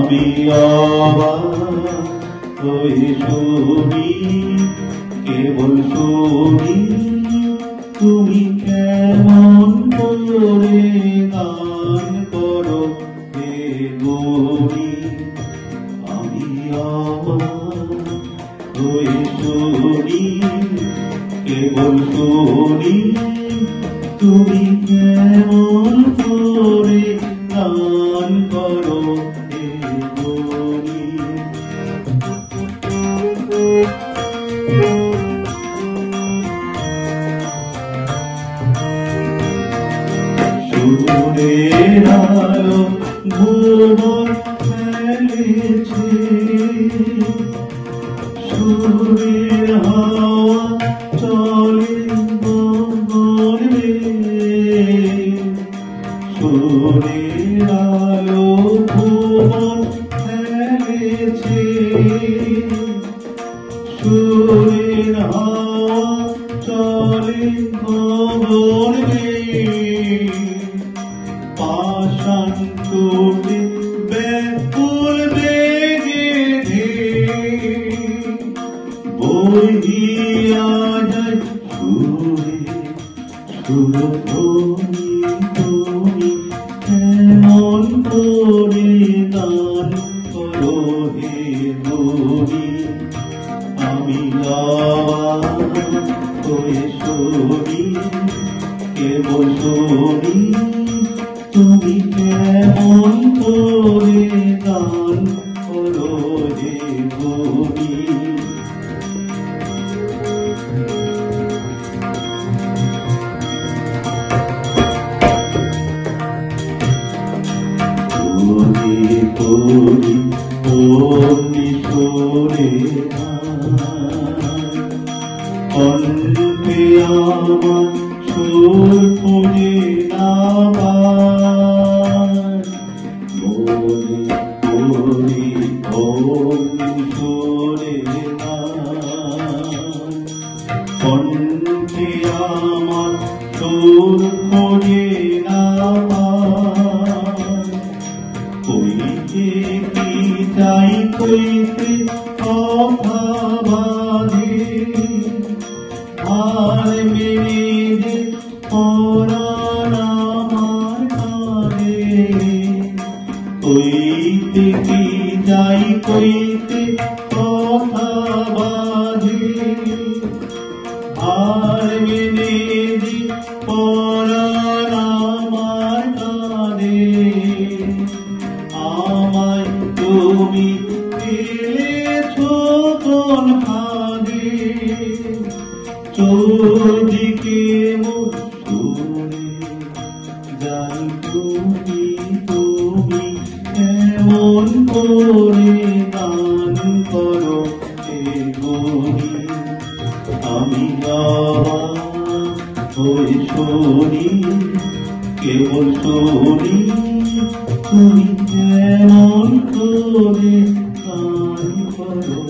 আমি অবাক হয়ে শুনি, কেবল শুনি তুমি কেমন করে গান করো হে গৌরী। আমি অবাক হয়ে শুনি, কেবল শুনি তুমি কেমন করে গান করো হে গৌরী। সুরের আলো ভুবন ফেলেছে, সুরের হাওয়া চলে গগনে, সুরের আলো ভুবন ফেলেছে, সুরের হাওয়া চলে গগনে। পাষাণ চোটে ব্যাকুল বেগে বহিয়া যায় সুরে সুরধ্বনি, তুমি কেমন করে গান করো হে গৌরী। আমি অবাক হয়ে শুনি, কেবল শুনি তুমি কেমন করে গান করো হে গৌরী। তোরি অগ্নি সরে কণ্ঠে আমার সুর খুঁজে না পায়, মনে করি অগ্নি সরে কণ্ঠে আমার সুর খুঁজে না পায়। কইতে কি চাই কইতে কথা বাঁধে, আর মেনে দে পরাণ আমার কাঁধে। কইতে কি চাই কইতে কথা বাঁধে, আর মেনে দে পরাণ আমার কাঁধে। আমায় তুমি ফেলেছো কোন ফাঁদে, চৌদিকে মুখ শুনে যাই তুমি তুমি কেমন করে গান করো হে গৌরী। আমি অবাক হয়ে শুনি, কেবল শুনি তুমি কেমন করে গান করো।